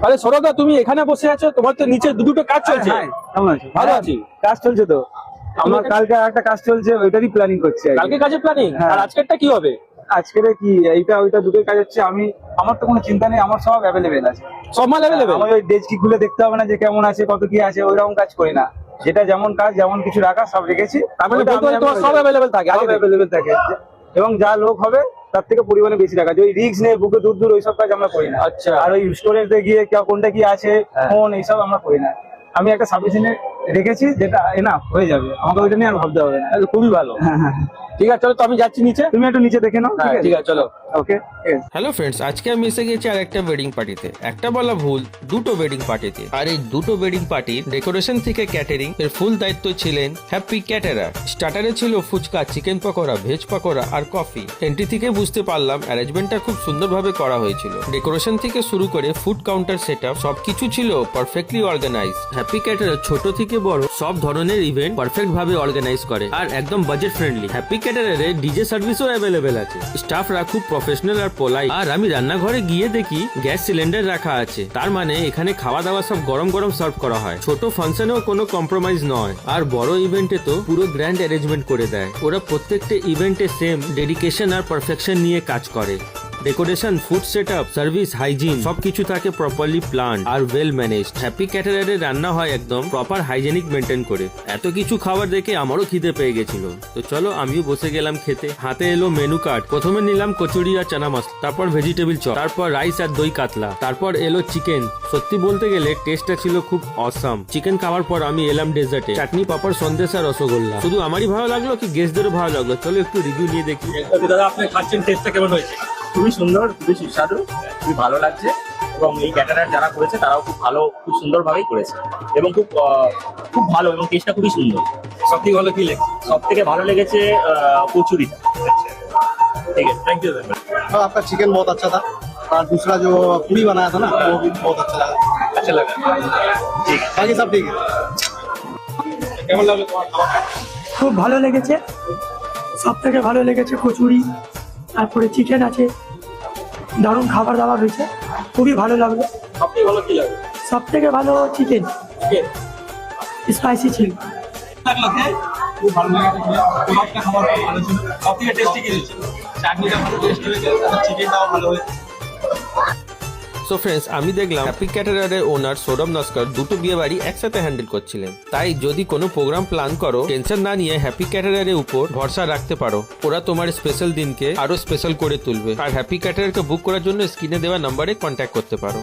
আরে সৌরভদা, তুমি এখানে বসে আছো, তোমার তো নিচে দুটো কাজ চলছে। কেমন আছো? ভালো আছি। কাজ চলছে তো আমার, কালকে একটা কাজ চলছে, ওইটারই প্ল্যানিং করছি আর কি। কালকে কাজের প্ল্যানিং? হ্যাঁ। আর আজকেরটা কি হবে? আজকের কি এইটা ওইটা দুটোই কাজ হচ্ছে। আমার তো কোনো চিন্তা নেই, আমার সব অ্যাভেলেবেল আছে। সব মাল অ্যাভেলেবেল? আমার ওই ডেস্ক খুলে দেখতে হবে না যে কেমন আছে কত কি আছে, ওইরকম কাজ করি না। যেটা যেমন কাজ যেমন কিছু রাখা সব রেখেছি। তার মানে বলতে গেলে তোমার সব অ্যাভেলেবেল থাকে? সব অ্যাভেলেবেল থাকে, এবং যা লোক হবে তার থেকে পরিমাণে বেশি রাখা। ওই রিস্ক নিয়ে বুকে দূর দূর ওইসব কাজ আমরা করি না। আচ্ছা। আর ওই স্টোরেজে গিয়ে কোনটা কি আছে ফোন এইসব আমরা করি না। আমি একটা সাবমিশনে রেখেছি, যেটা এনাফ হয়ে যাবে, আমাকে ওইটা নিয়ে আর ভাবতে হবে না। খুবই ভালো। হ্যাঁ হ্যাঁ, ঠিক আছে, চলো তো আমি যাচ্ছি নিচে। তুমি একটু নিচে দেখে নাও। ঠিক আছে, চলো। ওকে। হ্যালো ফ্রেন্ডস, আজকে আমি এসে গেছি আর একটা ওয়েডিং পার্টিতে। একটা বলা ভুল, দুটো ওয়েডিং পার্টিতে। আর এই দুটো ওয়েডিং পার্টির ডেকোরেশন থেকে ক্যাটারিং এর ফুল দায়িত্ব ছিলেন হ্যাপি ক্যাটারার। স্টার্টারে ছিল ফুচকা, চিকেন পকোড়া, ভেজ পকোড়া আর কফি। এন্ট্রি থেকে বুঝতে পারলাম অ্যারেঞ্জমেন্টটা খুব সুন্দরভাবে করা হয়েছিল। ডেকোরেশন থেকে শুরু করে ফুড কাউন্টার সেটআপ সবকিছু ছিল পারফেক্টলি অর্গানাইজ। হ্যাপি ক্যাটারার ছোট থেকে বড় সব ধরনের ইভেন্ট পারফেক্ট ভাবে অর্গানাইজ করে আর একদম বাজেট ফ্রেন্ডলি। হ্যাপি ক্যাটারারে ডিজে সার্ভিসও অ্যাভেলেবেল আছে। স্টাফরা খুব প্রফেশনাল আর পোলাইট। আর আমি রান্নাঘরে গিয়ে দেখি গ্যাস সিলিন্ডার রাখা আছে, তার মানে এখানে খাওয়া দাওয়া সব গরম গরম সার্ভ করা হয়। ছোট ফাংশনেও কোনো কম্প্রোমাইজ নয়, আর বড় ইভেন্টে তো পুরো গ্র্যান্ড অ্যারেঞ্জমেন্ট করে দেয়। ওরা প্রত্যেকটা ইভেন্টে সেম ডেডিকেশন আর পারফেকশন নিয়ে কাজ করে। Decoration, food setup, service, hygiene সবকিছু থাকে properly plan are well managed. Happy ক্যাটারারে রান্না হয় একদম প্রপার হাইজেনিক মেনটেন করে। এত কিছু খাবার দেখে আমারও খিদে পেয়ে গেছিল, তো চলো আমিও বসে গেলাম খেতে। হাতে এলো মেনু কার্ড। প্রথমে নিলাম কচুরি আর চানা মশলা, তারপর ভেজিটেবল চপ, তারপর রাইস আর দই কাতলা, তারপর এলো চিকেন। সত্যি বলতে গেলে টেস্টটা ছিল খুব অসাম। চিকেন খাওয়ার পর আমি এলাম ডেজার্টে, চাটনি, পাপড়, সন্দেশ আর রসগোল্লা। শুধু আমারই ভালো লাগলো কি গেস্টদেরও ভালো লাগলো? চলো একটু রিভিউ নিয়ে দেখি। দাদা, আপনি খাচ্ছেন, টেস্টটা কেমন হয়েছে? খুবই সুন্দর, খুবই সুস্বাদু, খুবই ভালো লাগছে। এবং এই ক্যাটারার যারা করেছে তারাও খুব ভালো, খুব সুন্দরভাবেই করেছে এবং খুব ভালো, এবং টেস্টটা খুবই সুন্দর। সবথেকে ভালো কি লেগেছে? সব থেকে ভালো লেগেছে কচুরিটা। ठीक है, थैंक यू। हाँ, आपका चिकन बहुत अच्छा था और दूसरा जो पूरी बनाया था ना वो भी बहुत अच्छा लगा। अच्छा लगा, ठीक है। बाकी सब ठीक है। কেমন লাগলো তোমার খাবার? খুব ভালো লেগেছে। সব থেকে ভালো লেগেছে কচুরি, তারপরে চিকেন আছে, দারুণ খাবার দাবার হয়েছে, খুবই ভালো লাগলো। সবথেকে ভালো কি লাগলো? সব থেকে ভালো চিকেন, চিকেন স্পাইসি ছিল। লাগলো কে? খুব ভালো লেগেছে। পুরোটা খাবার খুব ভালো ছিল। সবথেকে টেস্টি কি ছিল? চাটনিটা ভালো টেস্টি হয়েছে, আর চিকেনটাও ভালো হয়েছে। সো ফ্রেন্ডস, আমি দেখলাম হ্যাপি ক্যাটারারের ওনার সৌরভ নস্কর দুটো বিয়ে বাড়ি একসাথে হ্যান্ডেল করছিলেন। তাই যদি কোনো প্রোগ্রাম প্ল্যান করো, টেনশন না নিয়ে হ্যাপি ক্যাটারারের উপর ভরসা রাখতে পারো। ওরা তোমার স্পেশাল দিনকে আরো স্পেশাল করে তুলবে। আর হ্যাপি ক্যাটারারকে বুক করার জন্য স্ক্রিনে দেওয়া নাম্বারে কন্ট্যাক্ট করতে পারো।